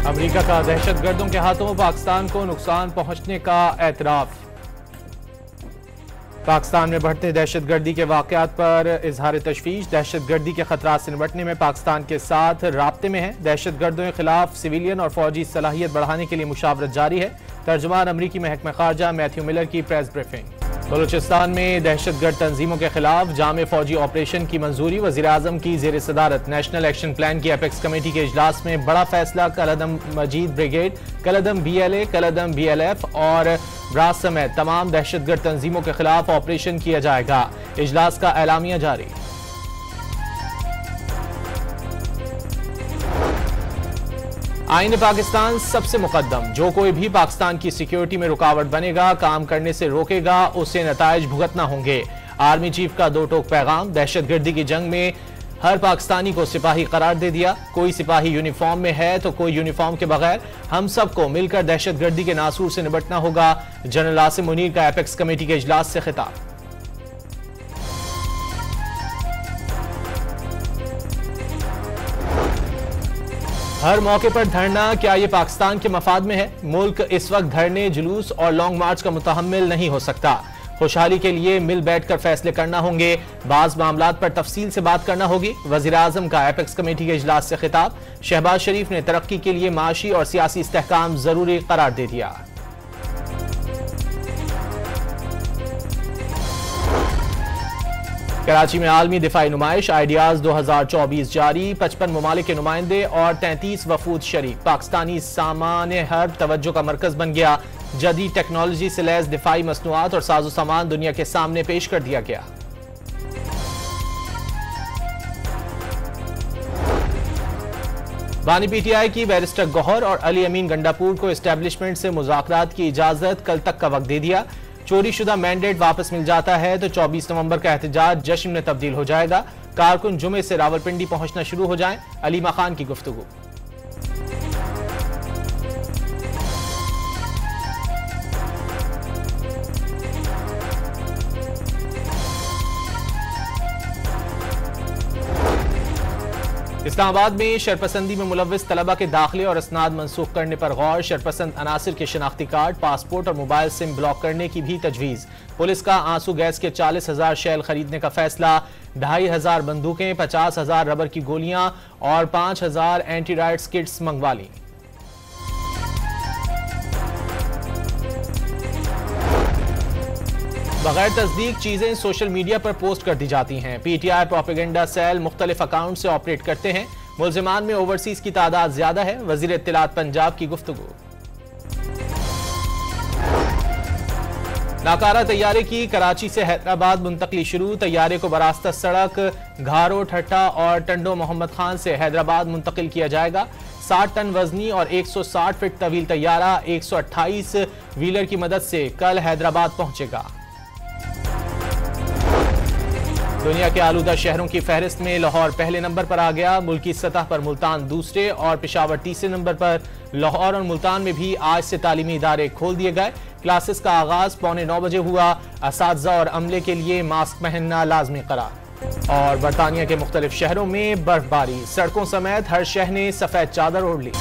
America का दहशतगर्दों के हाथों पाकिस्तान को नुकसान पहुंचने का एतराफ। पाकिस्तान में बढ़ते दहशतगर्दी के वाकयात पर इजहार तशवीश। दहशतगर्दी के खतरात से निपटने में पाकिस्तान के साथ राब्ते में है। दहशतगर्दों के खिलाफ सिविलियन और फौजी सलाहियत बढ़ाने के लिए मुशावरत जारी है। तर्जुमान अमरीकी महकमा खारजा मैथ्यू मिलर की प्रेस ब्रीफिंग। बलूचिस्तान में दहशतगर्द तंजीमों के खिलाफ जामे फौजी ऑपरेशन की मंजूरी। वजीर आजम की जेर सदारत नेशनल एक्शन प्लान की एपेक्स कमेटी के इजलास में बड़ा फैसला। कलअदम मजीद ब्रिगेड, कलअदम BLA, कलअदम BLF और ब्रास समेत तमाम दहशतगर्द तंजीमों के खिलाफ ऑपरेशन किया जाएगा। इजलास का एलामिया जारी। आईन पाकिस्तान सबसे मुकद्दम। जो कोई भी पाकिस्तान की सिक्योरिटी में रुकावट बनेगा, काम करने से रोकेगा, उसे नताइज भुगतना होंगे। आर्मी चीफ का दो टोक पैगाम। दहशतगर्दी की जंग में हर पाकिस्तानी को सिपाही करार दे दिया। कोई सिपाही यूनिफॉर्म में है तो कोई यूनिफॉर्म के बगैर। हम सबको मिलकर दहशतगर्दी के नासूर से निपटना होगा। जनरल आसिम मुनीर का एपेक्स कमेटी के इजलास से खिताब। हर मौके पर धरना, क्या ये पाकिस्तान के मफाद में है? मुल्क इस वक्त धरने, जुलूस और लॉन्ग मार्च का मुतहम्मिल नहीं हो सकता। खुशहाली के लिए मिल बैठकर फैसले करना होंगे। बाज मामलात पर तफसील से बात करना होगी। वजीर आजम का एपेक्स कमेटी के इजलास से खिताब। शहबाज शरीफ ने तरक्की के लिए माशी और सियासी इस्तेहकाम जरूरी करार दे दिया। कराची में आलमी दिफाई नुमाइश आइडियाज 2024 जारी। 55 ममालिक के नुमाइंदे और 33 वफूद शरीक। पाकिस्तानी सामान हर्ब तवज्जो का मरकज बन गया। जदीद टेक्नोलॉजी से लैस दिफाई मसनूआत और साजो सामान दुनिया के सामने पेश कर दिया गया। बानी PTI की बैरिस्टर गौहर और अली अमीन गंडापुर को एस्टेब्लिशमेंट से मुज़ाकरात की इजाजत कल तक का वक्त दे दिया। चोरी शुदा मैंडेट वापस मिल जाता है तो 24 नवंबर का एहतजाज जश्न में तब्दील हो जाएगा। कारकुन जुमे से रावलपिंडी पहुंचना शुरू हो जाएं। अलीमा खान की गुफ्तगू। इस्लामाबाद में शरपसंदी में मुलव्विस तलबा के दाखिले और असनाद मनसूख करने पर गौर। शरपसंद अनासिर के शनाख्ती कार्ड, पासपोर्ट और मोबाइल सिम ब्लॉक करने की भी तजवीज़। पुलिस का आंसू गैस के 40,000 शेल खरीदने का फैसला। 2,500 बंदूकें, 50,000 रबर की गोलियां और 5,000 एंटी राइट्स किट्स मंगवा ली। बगैर तस्दीक चीजें सोशल मीडिया पर पोस्ट कर दी जाती हैं। PTI प्रोपेगेंडा सेल मुख्तलिफ अकाउंट से ऑपरेट करते हैं। मुलजिमान में ओवरसीज की तादाद ज्यादा है। वजीर इत्तलात पंजाब की गुफ्तगू। नाकारा तैयारे की कराची से हैदराबाद मुंतकली शुरू। तैयारे को बरास्ता सड़क घारो, ठट्टा और टंडो मोहम्मद खान से हैदराबाद मुंतकिल किया जाएगा। 60 टन वजनी और 160 फीट तवील तैयारा 128 व्हीलर की मदद से कल हैदराबाद पहुंचेगा। दुनिया के आलूदा शहरों की फहरिस्त में लाहौर पहले नंबर पर आ गया। मुल्की सतह पर मुल्तान दूसरे और पेशावर तीसरे नंबर पर। लाहौर और मुल्तान में भी आज से तालीमी इदारे खोल दिए गए। क्लासेस का आगाज 8:45 बजे हुआ। असातिज़ा और अमले के लिए मास्क पहनना लाजमी करार। और बरतानिया के मुख्तलिफ शहरों में बर्फबारी। सड़कों समेत हर शहर ने सफेद चादर ओढ़ ली।